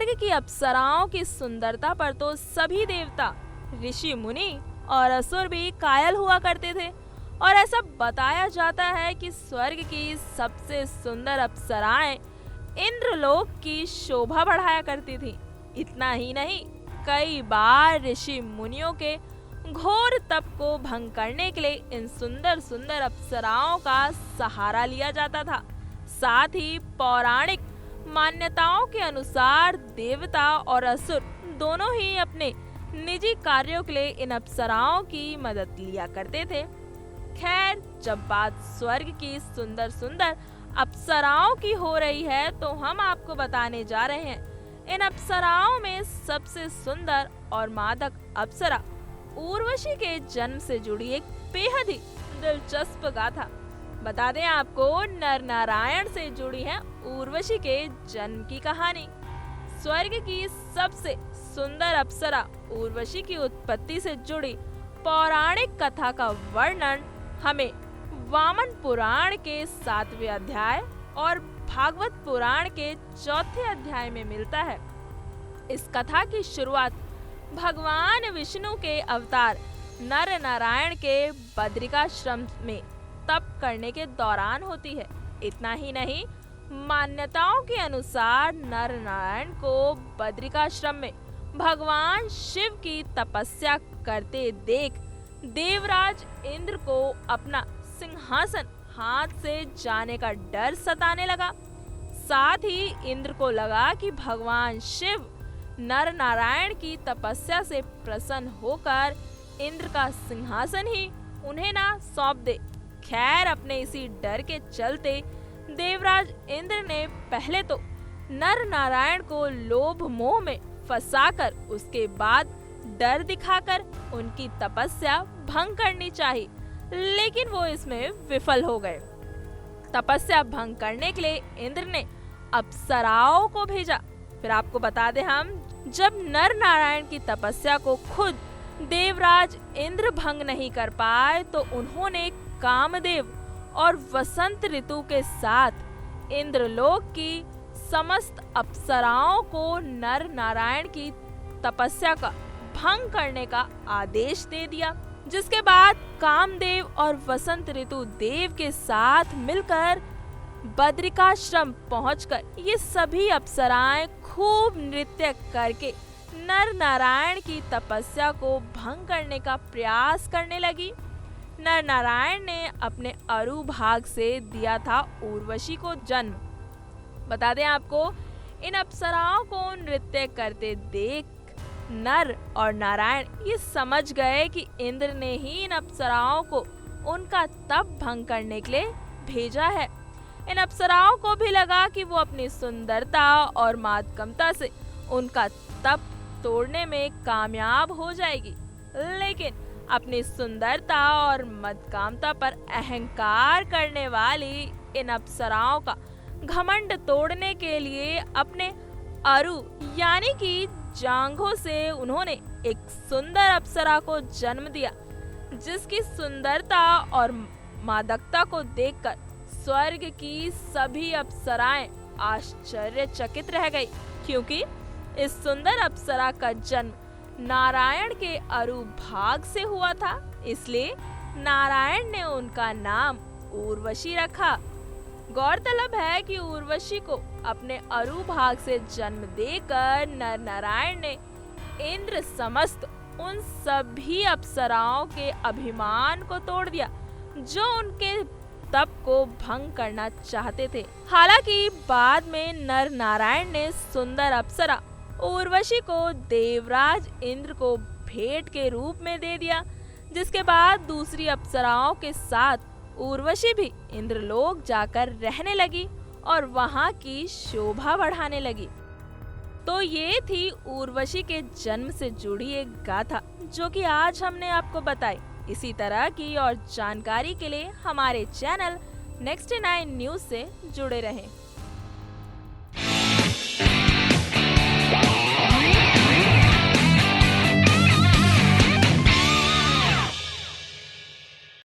स्वर्ग की अप्सराओं की सुंदरता पर तो सभी देवता, ऋषि मुनि और असुर भी कायल हुआ करते थे। और ऐसा बताया जाता है कि स्वर्ग की सबसे सुंदर अप्सराएं इंद्रलोक की शोभा बढ़ाया करती थी। इतना ही नहीं, कई बार ऋषि मुनियों के घोर तप को भंग करने के लिए इन सुंदर सुंदर अप्सराओं का सहारा लिया जाता था। साथ ही पौराणिक मान्यताओं के अनुसार देवता और असुर दोनों ही अपने निजी कार्यों के लिए इन अप्सराओं की मदद लिया करते थे। खैर, जब बात स्वर्ग की सुंदर सुंदर अप्सराओं की हो रही है तो हम आपको बताने जा रहे हैं इन अप्सराओं में सबसे सुंदर और मादक अप्सरा उर्वशी के जन्म से जुड़ी एक बेहद ही दिलचस्प गाथा। बता दें आपको, नर नारायण से जुड़ी है उर्वशी के जन्म की कहानी। स्वर्ग की सबसे सुंदर अप्सरा उर्वशी की उत्पत्ति से जुड़ी पौराणिक कथा का वर्णन हमें वामन पुराण के 7वें अध्याय और भागवत पुराण के 4थे अध्याय में मिलता है। इस कथा की शुरुआत भगवान विष्णु के अवतार नर नारायण के बद्रिकाश्रम में तप करने के दौरान होती है। इतना ही नहीं, मान्यताओं के अनुसार नर नारायण को बद्रिकाश्रम में भगवान शिव की तपस्या करते देख देवराज इंद्र को अपना सिंहासन हाथ से जाने का डर सताने लगा। साथ ही इंद्र को लगा कि भगवान शिव नर नारायण की तपस्या से प्रसन्न होकर इंद्र का सिंहासन ही उन्हें ना सौंप दे। खैर, अपने इसी डर के चलते देवराज इंद्र ने पहले तो नर नारायण को लोभ मोह में फंसाकर उसके बाद डर दिखाकर उनकी तपस्या भंग करनी चाहिए, लेकिन वो इसमें विफल हो गए। तपस्या भंग करने के लिए इंद्र ने अप्सराओं को भेजा। फिर आपको बता दें हम, जब नर नारायण की तपस्या को खुद देवराज इंद्र भंग नहीं कर पाए तो उन्होंने कामदेव और वसंत ऋतु के साथ इंद्रलोक की समस्त अप्सराओं को नर नारायण की तपस्या का भंग करने का आदेश दे दिया। जिसके बाद कामदेव और वसंत ऋतु देव के साथ मिलकर बद्रिकाश्रम पहुंचकर ये सभी अप्सराएं खूब नृत्य करके नर नारायण की तपस्या को भंग करने का प्रयास करने लगी। नर नारायण ने अपने अरु भाग से दिया था उर्वशी को जन्म। बता दें आपको, इन अप्सराओं को नृत्य करते देख नर और नारायण ये समझ गए कि इंद्र ने ही इन अप्सराओं को उनका तप भंग करने के लिए भेजा है। इन अप्सराओं को भी लगा कि वो अपनी सुंदरता और मातकमता से उनका तप तोड़ने में कामयाब हो जाएगी, लेकिन अपनी सुंदरता और मदकामता पर अहंकार करने वाली इन अप्सराओं का घमंड तोड़ने के लिए अपने अरु यानी कि जांघों से उन्होंने एक सुंदर अप्सरा को जन्म दिया, जिसकी सुंदरता और मादकता को देखकर स्वर्ग की सभी अप्सराएं आश्चर्यचकित रह गई, क्योंकि इस सुंदर अप्सरा का जन्म नारायण के अरु भाग से हुआ था। इसलिए नारायण ने उनका नाम उर्वशी रखा। गौरतलब है कि उर्वशी को अपने अरु भाग से जन्म देकर नर नारायण ने इंद्र समस्त उन सभी अप्सराओं के अभिमान को तोड़ दिया जो उनके तप को भंग करना चाहते थे। हालांकि बाद में नर नारायण ने सुंदर अप्सरा उर्वशी को देवराज इंद्र को भेंट के रूप में दे दिया, जिसके बाद दूसरी अप्सराओं के साथ उर्वशी भी इंद्रलोक जाकर रहने लगी और वहां की शोभा बढ़ाने लगी। तो ये थी उर्वशी के जन्म से जुड़ी एक गाथा जो कि आज हमने आपको बताई। इसी तरह की और जानकारी के लिए हमारे चैनल नेक्स्ट 9 न्यूज से जुड़े रहें।